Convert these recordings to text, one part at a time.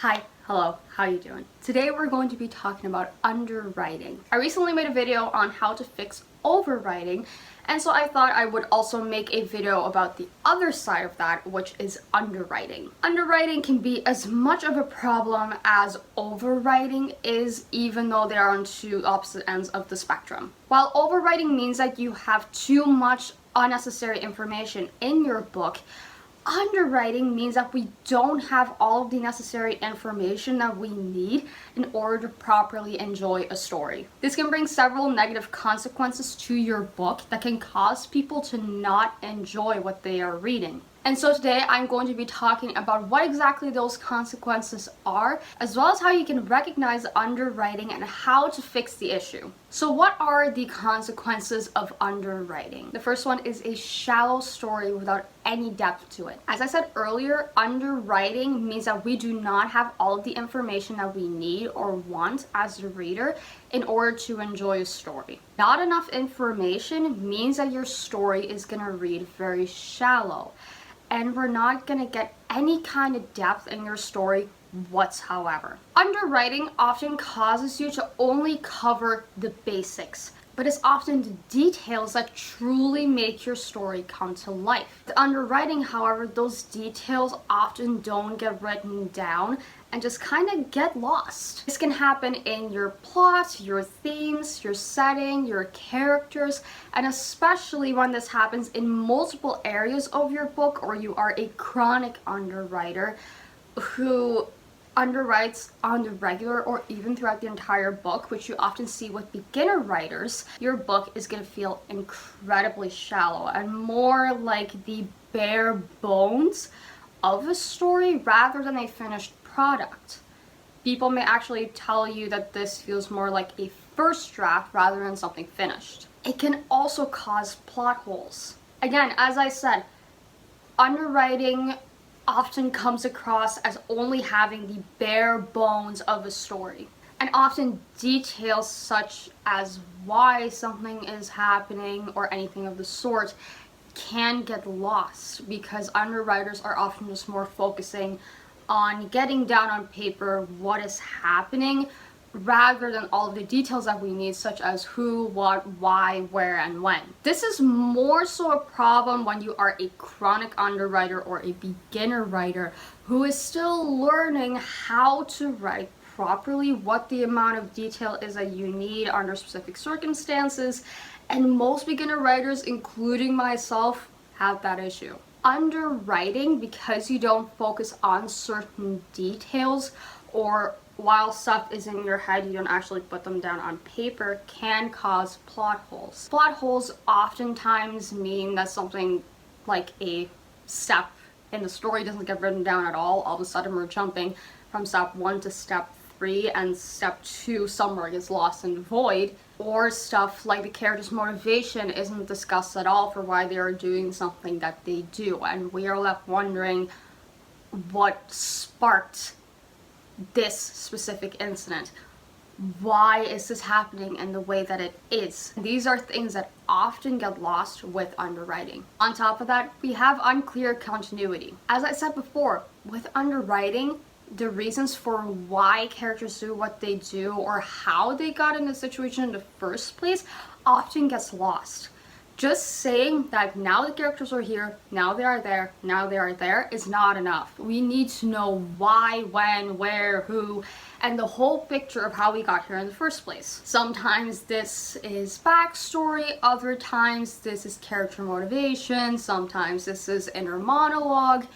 Hi, hello, how you doing? Today we're going to be talking about underwriting. I recently made a video on how to fix overwriting, and so I thought I would also make a video about the other side of that, which is underwriting. Underwriting can be as much of a problem as overwriting is, even though they are on two opposite ends of the spectrum. While overwriting means that you have too much unnecessary information in your book, underwriting means that we don't have all of the necessary information that we need in order to properly enjoy a story. This can bring several negative consequences to your book that can cause people to not enjoy what they are reading. And so today I'm going to be talking about what exactly those consequences are, as well as how you can recognize underwriting and how to fix the issue. So what are the consequences of underwriting? The first one is a shallow story without any depth to it. As I said earlier, underwriting means that we do not have all of the information that we need or want as a reader in order to enjoy a story. Not enough information means that your story is going to read very shallow, and we're not going to get any kind of depth in your story whatsoever. Underwriting often causes you to only cover the basics, but it's often the details that truly make your story come to life. With underwriting, however, those details often don't get written down and just kind of get lost. This can happen in your plot, your themes, your setting, your characters, and especially when this happens in multiple areas of your book, or you are a chronic underwriter who underwrites on the regular or even throughout the entire book, which you often see with beginner writers. Your book is going to feel incredibly shallow and more like the bare bones of a story rather than a finished product. People may actually tell you that this feels more like a first draft rather than something finished. It can also cause plot holes. Again, as I said, underwriting often comes across as only having the bare bones of a story, and often details such as why something is happening or anything of the sort can get lost because underwriters are often just more focusing on getting down on paper what is happening rather than all of the details that we need, such as who, what, why, where, and when. This is more so a problem when you are a chronic underwriter or a beginner writer who is still learning how to write properly, what the amount of detail is that you need under specific circumstances, and most beginner writers, including myself, have that issue. Underwriting, because you don't focus on certain details, or while stuff is in your head, you don't actually put them down on paper, can cause plot holes. Plot holes oftentimes mean that something like a step in the story doesn't get written down at all. All of a sudden we're jumping from step 1 to step 3, and step 2 somewhere gets lost in the void. Or stuff like the character's motivation isn't discussed at all for why they are doing something that they do, and we are left wondering what sparked this specific incident. Why is this happening in the way that it is? These are things that often get lost with underwriting. On top of that, we have unclear continuity. As I said before, with underwriting, the reasons for why characters do what they do or how they got in the situation in the first place often gets lost. Just saying that now the characters are here, now they are there, now they are there is not enough. We need to know why, when, where, who, and the whole picture of how we got here in the first place. Sometimes this is backstory, other times this is character motivation, sometimes this is inner monologue,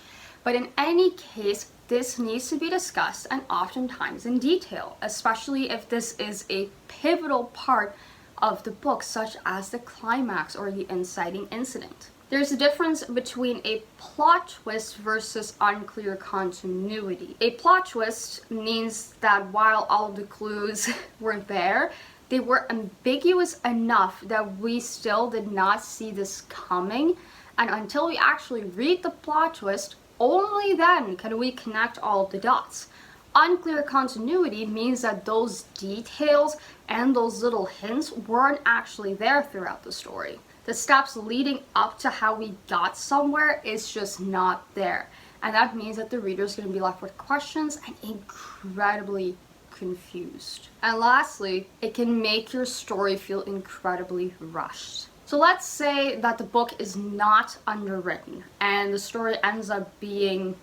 but in any case, this needs to be discussed, and oftentimes in detail, especially if this is a pivotal part of the book, such as the climax or the inciting incident. There's a difference between a plot twist versus unclear continuity. A plot twist means that while all of the clues were there, they were ambiguous enough that we still did not see this coming, and until we actually read the plot twist, only then can we connect all of the dots. Unclear continuity means that those details and those little hints weren't actually there throughout the story. The steps leading up to how we got somewhere is just not there. and that means that the reader is going to be left with questions and incredibly confused. And lastly, it can make your story feel incredibly rushed. So let's say that the book is not underwritten and the story ends up being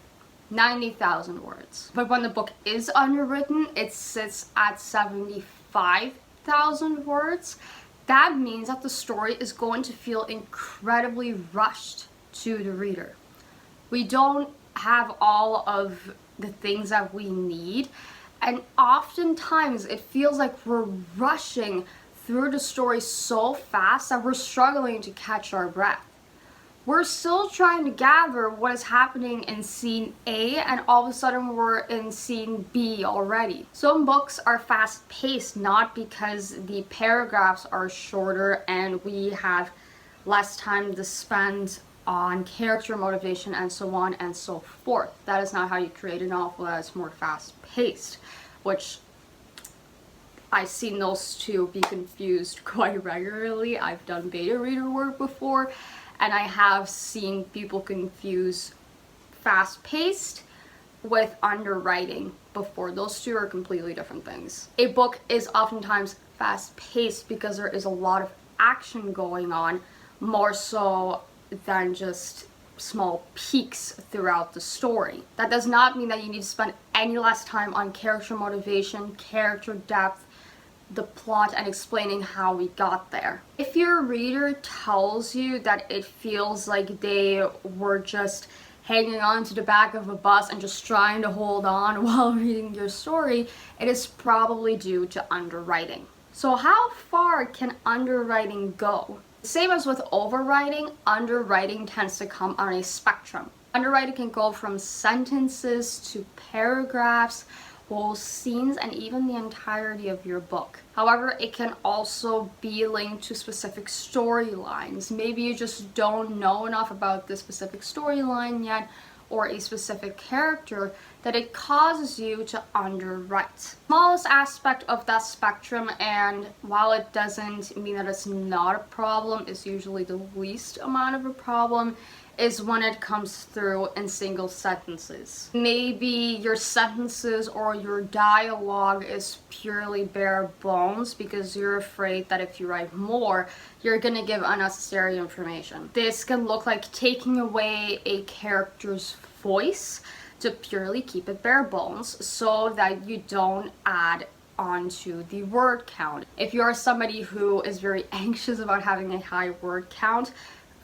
90,000 words. But when the book is underwritten, it sits at 75,000 words. That means that the story is going to feel incredibly rushed to the reader. We don't have all of the things that we need, and oftentimes it feels like we're rushing through the story so fast that we're struggling to catch our breath. We're still trying to gather what is happening in scene A, and all of a sudden we're in scene B already. Some books are fast-paced not because the paragraphs are shorter and we have less time to spend on character motivation and so on and so forth. That is not how you create a novel that is more fast-paced, which I've seen those two be confused quite regularly. I've done beta reader work before, and I have seen people confuse fast-paced with underwriting before. Those two are completely different things. A book is oftentimes fast-paced because there is a lot of action going on, more so than just small peaks throughout the story. That does not mean that you need to spend any less time on character motivation, character depth, the plot, and explaining how we got there. If your reader tells you that it feels like they were just hanging on to the back of a bus and just trying to hold on while reading your story, it is probably due to underwriting. So how far can underwriting go? Same as with overwriting, underwriting tends to come on a spectrum. Underwriting can go from sentences to paragraphs, whole scenes, and even the entirety of your book. However, it can also be linked to specific storylines. Maybe you just don't know enough about this specific storyline yet, or a specific character, that it causes you to underwrite. The smallest aspect of that spectrum, and while it doesn't mean that it's not a problem, it's usually the least amount of a problem, is when it comes through in single sentences. Maybe your sentences or your dialogue is purely bare bones because you're afraid that if you write more, you're gonna give unnecessary information. This can look like taking away a character's voice to purely keep it bare bones so that you don't add onto the word count. If you are somebody who is very anxious about having a high word count,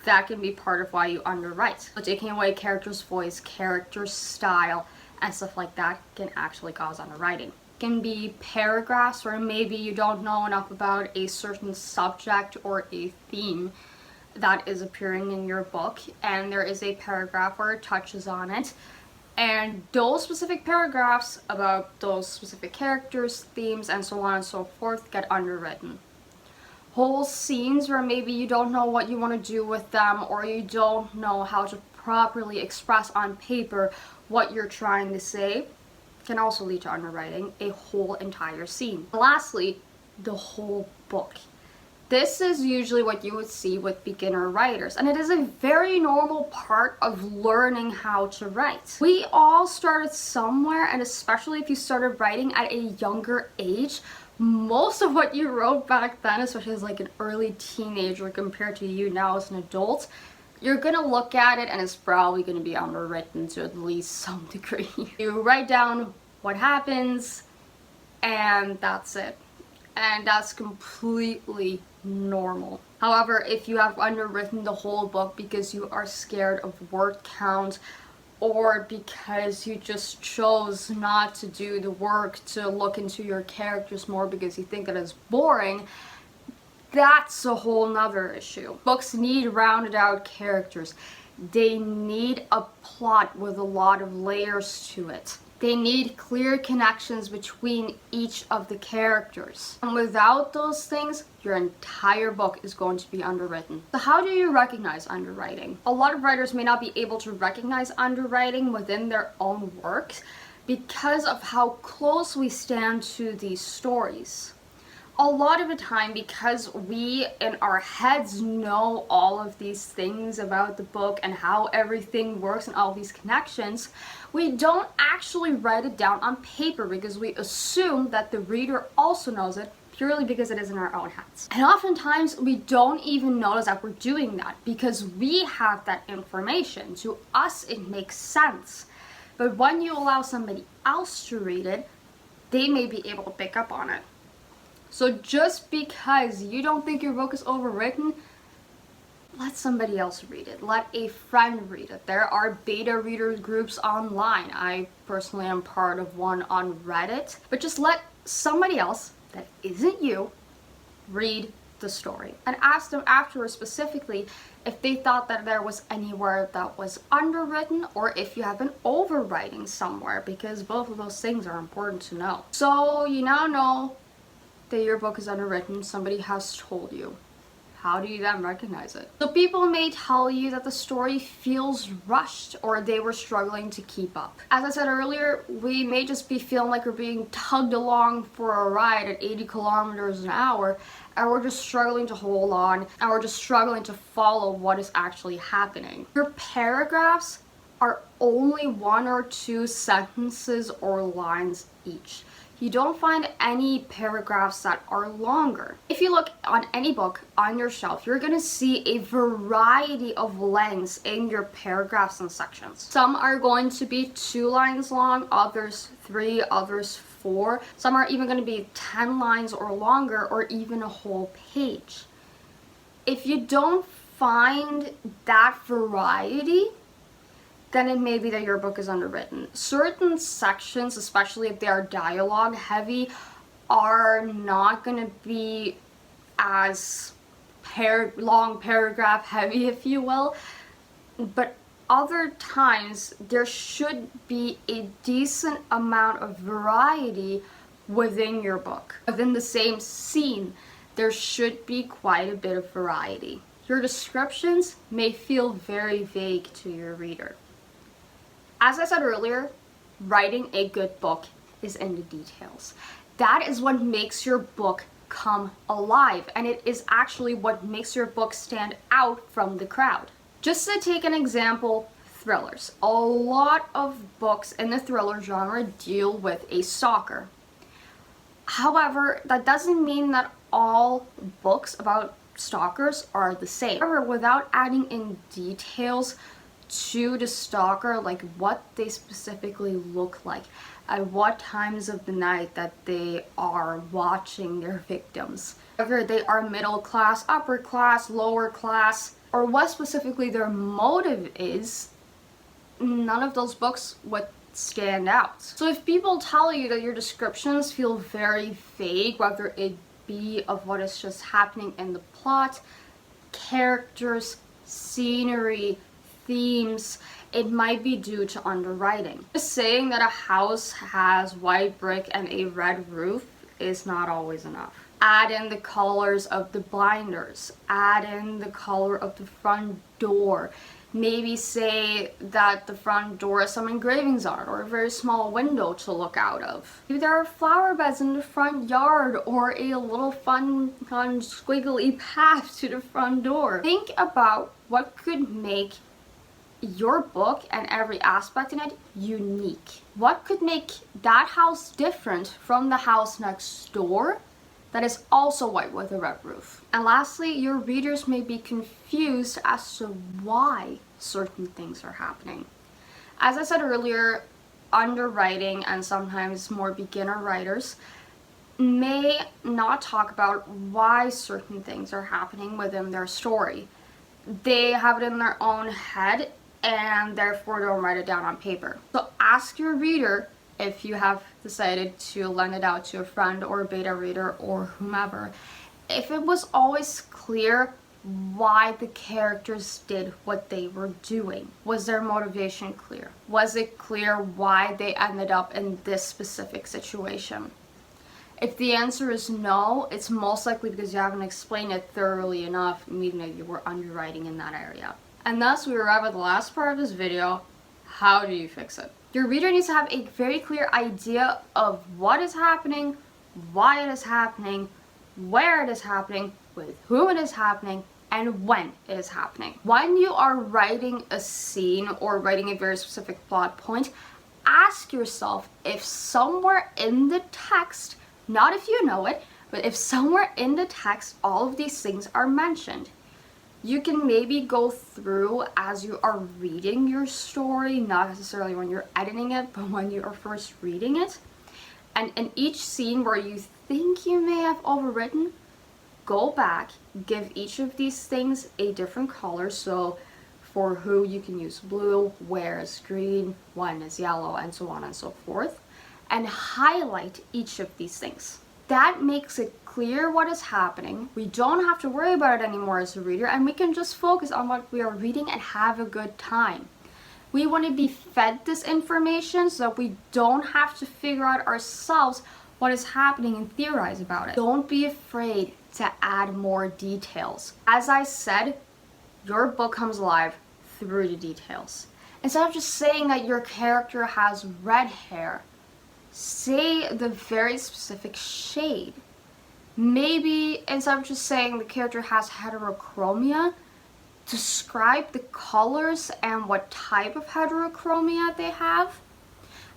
that can be part of why you underwrite. So taking away character's voice, character style, and stuff like that can actually cause underwriting. It can be paragraphs where maybe you don't know enough about a certain subject or a theme that is appearing in your book, and there is a paragraph where it touches on it, and those specific paragraphs about those specific characters, themes, and so on and so forth get underwritten. Whole scenes where maybe you don't know what you want to do with them, or you don't know how to properly express on paper what you're trying to say, can also lead to underwriting a whole entire scene. Lastly, the whole book. This is usually what you would see with beginner writers, and it is a very normal part of learning how to write. We all started somewhere, and especially if you started writing at a younger age, most of what you wrote back then, especially as like an early teenager compared to you now as an adult, you're gonna look at it and it's probably gonna be underwritten to at least some degree. You write down what happens and that's it. And that's completely normal. However, if you have underwritten the whole book because you are scared of word count, or because you just chose not to do the work to look into your characters more because you think it is boring, that's a whole nother issue. Books need rounded out characters. They need a plot with a lot of layers to it. They need clear connections between each of the characters. And without those things, your entire book is going to be underwritten. So how do you recognize underwriting? A lot of writers may not be able to recognize underwriting within their own works because of how close we stand to these stories. A lot of the time, because we in our heads know all of these things about the book and how everything works and all these connections, we don't actually write it down on paper because we assume that the reader also knows it purely because it is in our own heads. And oftentimes we don't even notice that we're doing that because we have that information. To us it makes sense. But when you allow somebody else to read it, they may be able to pick up on it. So just because you don't think your book is overwritten, let somebody else read it. Let a friend read it. There are beta reader groups online. I personally am part of one on Reddit. But just let somebody else that isn't you read the story. And ask them afterwards specifically if they thought that there was anywhere that was underwritten or if you have an overwriting somewhere, because both of those things are important to know. So you now know that your book is underwritten, somebody has told you. How do you then recognize it? So people may tell you that the story feels rushed or they were struggling to keep up. As I said earlier, we may just be feeling like we're being tugged along for a ride at 80 kilometers an hour and we're just struggling to hold on and we're just struggling to follow what is actually happening. Your paragraphs are only 1 or 2 sentences or lines each. You don't find any paragraphs that are longer. If you look on any book on your shelf, you're gonna see a variety of lengths in your paragraphs and sections. Some are going to be 2 lines long, others 3, others 4. Some are even gonna be 10 lines or longer, or even a whole page. If you don't find that variety, then it may be that your book is underwritten. Certain sections, especially if they are dialogue heavy, are not going to be as long paragraph heavy, if you will. But other times, there should be a decent amount of variety within your book. Within the same scene, there should be quite a bit of variety. Your descriptions may feel very vague to your reader. As I said earlier, writing a good book is in the details. That is what makes your book come alive, and it is actually what makes your book stand out from the crowd. Just to take an example, thrillers. A lot of books in the thriller genre deal with a stalker. However, that doesn't mean that all books about stalkers are the same. However, without adding in details to the stalker, like what they specifically look like, at what times of the night that they are watching their victims, whether they are middle class, upper class, lower class, or what specifically their motive is, none of those books would stand out. So if people tell you that your descriptions feel very vague, whether it be of what is just happening in the plot, characters, scenery, themes, it might be due to underwriting. Just saying that a house has white brick and a red roof is not always enough. Add in the colors of the blinders, add in the color of the front door. Maybe say that the front door has some engravings on it or a very small window to look out of. Maybe there are flower beds in the front yard or a little fun squiggly path to the front door. Think about what could make your book and every aspect in it unique. What could make that house different from the house next door that is also white with a red roof? And lastly, your readers may be confused as to why certain things are happening. As I said earlier, underwriting and sometimes more beginner writers may not talk about why certain things are happening within their story. They have it in their own head and therefore don't write it down on paper. So ask your reader, if you have decided to lend it out to a friend or a beta reader or whomever, if it was always clear why the characters did what they were doing. Was their motivation clear? Was it clear why they ended up in this specific situation? If the answer is no, it's most likely because you haven't explained it thoroughly enough, meaning that you were underwriting in that area. And thus we arrive at the last part of this video. How do you fix it? Your reader needs to have a very clear idea of what is happening, why it is happening, where it is happening, with whom it is happening, and when it is happening. When you are writing a scene or writing a very specific plot point, ask yourself if somewhere in the text, not if you know it, but if somewhere in the text all of these things are mentioned. You can maybe go through as you are reading your story, not necessarily when you're editing it, but when you are first reading it. And in each scene where you think you may have overwritten, go back, give each of these things a different color. So for who you can use blue, where is green, when is yellow, and so on and so forth. And highlight each of these things. That makes it clear what is happening. We don't have to worry about it anymore as a reader, and we can just focus on what we are reading and have a good time. We want to be fed this information so that we don't have to figure out ourselves what is happening and theorize about it. Don't be afraid to add more details. As I said, your book comes alive through the details. Instead of just saying that your character has red hair, say the very specific shade. Maybe instead of just saying the character has heterochromia, describe the colors and what type of heterochromia they have,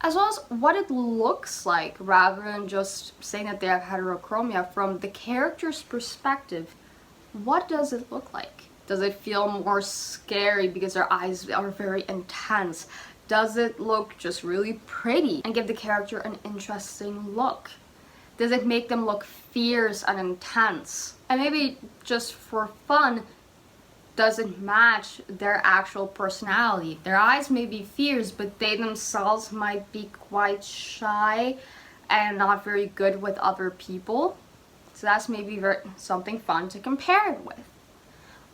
as well as what it looks like, rather than just saying that they have heterochromia. From the character's perspective, what does it look like? Does it feel more scary because their eyes are very intense? Does it look just really pretty and give the character an interesting look? Does it make them look fierce and intense? And maybe just for fun, does it match their actual personality? Their eyes may be fierce, but they themselves might be quite shy and not very good with other people. So that's maybe something fun to compare it with.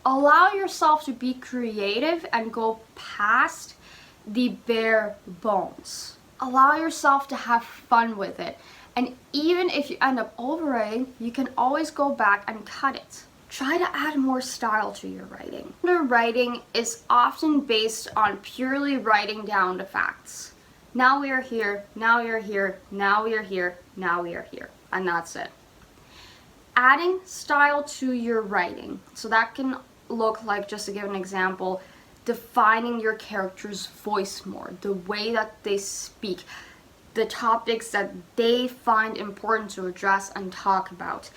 Allow yourself to be creative and go past the bare bones. Allow yourself to have fun with it. And even if you end up overwriting, you can always go back and cut it. Try to add more style to your writing. Underwriting is often based on purely writing down the facts. Now we are here, now we are here, now we are here, now we are here. And that's it. Adding style to your writing. So that can look like, just to give an example, defining your character's voice more, the way that they speak, the topics that they find important to address and talk about,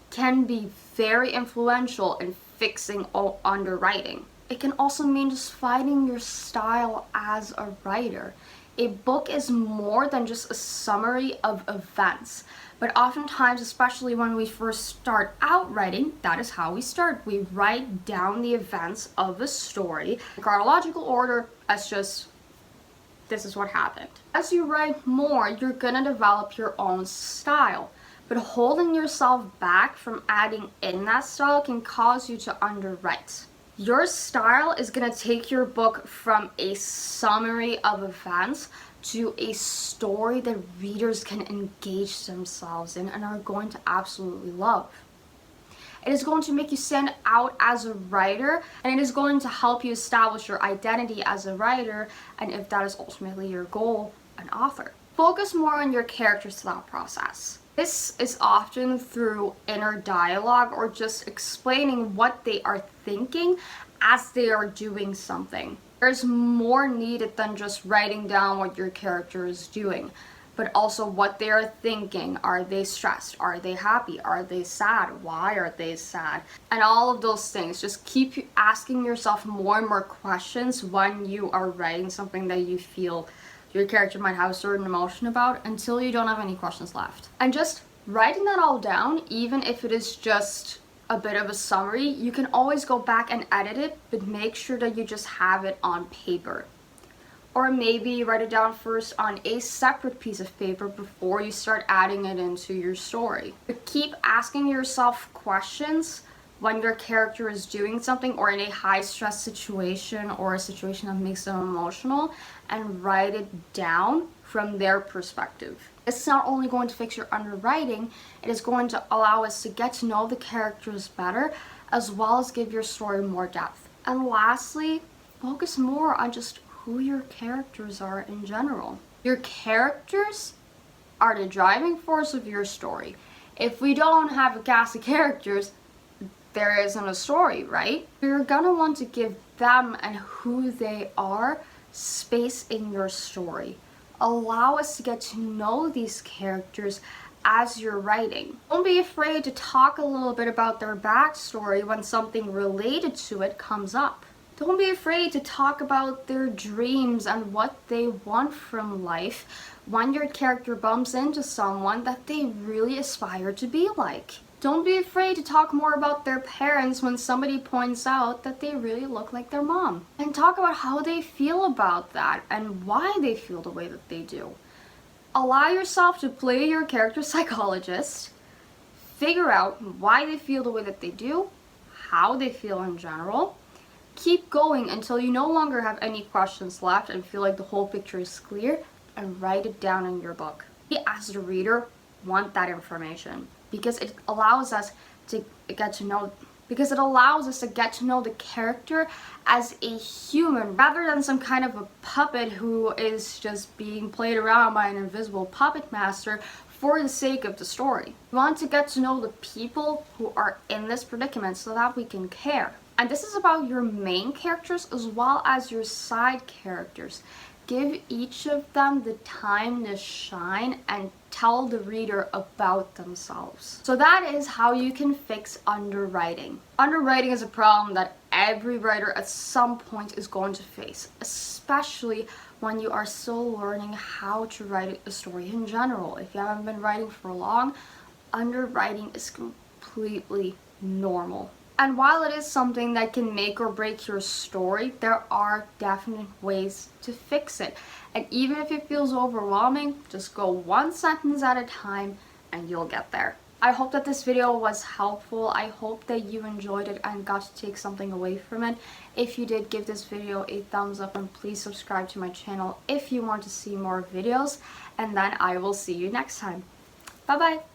can be very influential in fixing underwriting. It can also mean just finding your style as a writer. A book is more than just a summary of events, but oftentimes, especially when we first start out writing, that is how we start. We write down the events of a story in chronological order as just, this is what happened. As you write more, you're gonna develop your own style, but holding yourself back from adding in that style can cause you to underwrite. Your style is going to take your book from a summary of events to a story that readers can engage themselves in and are going to absolutely love. It is going to make you stand out as a writer, and it is going to help you establish your identity as a writer, and if that is ultimately your goal, an author. Focus more on your character's thought process. This is often through inner dialogue or just explaining what they are thinking as they are doing something. There's more needed than just writing down what your character is doing, but also what they are thinking. Are they stressed? Are they happy? Are they sad? Why are they sad? And all of those things. Just keep asking yourself more and more questions when you are writing something that you feel your character might have a certain emotion about, until you don't have any questions left. And just writing that all down, even if it is just a bit of a summary, you can always go back and edit it, but make sure that you just have it on paper. Or maybe write it down first on a separate piece of paper before you start adding it into your story. But keep asking yourself questions when your character is doing something or in a high stress situation or a situation that makes them emotional, and write it down from their perspective. It's not only going to fix your underwriting, it is going to allow us to get to know the characters better, as well as give your story more depth. And lastly, focus more on just who your characters are in general. Your characters are the driving force of your story. If we don't have a cast of characters, there isn't a story, right? You're gonna want to give them and who they are space in your story. Allow us to get to know these characters as you're writing. Don't be afraid to talk a little bit about their backstory when something related to it comes up. Don't be afraid to talk about their dreams and what they want from life when your character bumps into someone that they really aspire to be like. Don't be afraid to talk more about their parents when somebody points out that they really look like their mom. And talk about how they feel about that and why they feel the way that they do. Allow yourself to play your character psychologist, figure out why they feel the way that they do, how they feel in general. Keep going until you no longer have any questions left and feel like the whole picture is clear, and write it down in your book. We as the reader want that information because it allows us to get to know the character as a human rather than some kind of a puppet who is just being played around by an invisible puppet master for the sake of the story. We want to get to know the people who are in this predicament so that we can care. And this is about your main characters as well as your side characters. Give each of them the time to shine and tell the reader about themselves. So that is how you can fix underwriting. Underwriting is a problem that every writer at some point is going to face, especially when you are still learning how to write a story in general. If you haven't been writing for long, underwriting is completely normal. And while it is something that can make or break your story, there are definite ways to fix it. And even if it feels overwhelming, just go one sentence at a time and you'll get there. I hope that this video was helpful. I hope that you enjoyed it and got to take something away from it. If you did, give this video a thumbs up and please subscribe to my channel if you want to see more videos. And then I will see you next time. Bye bye!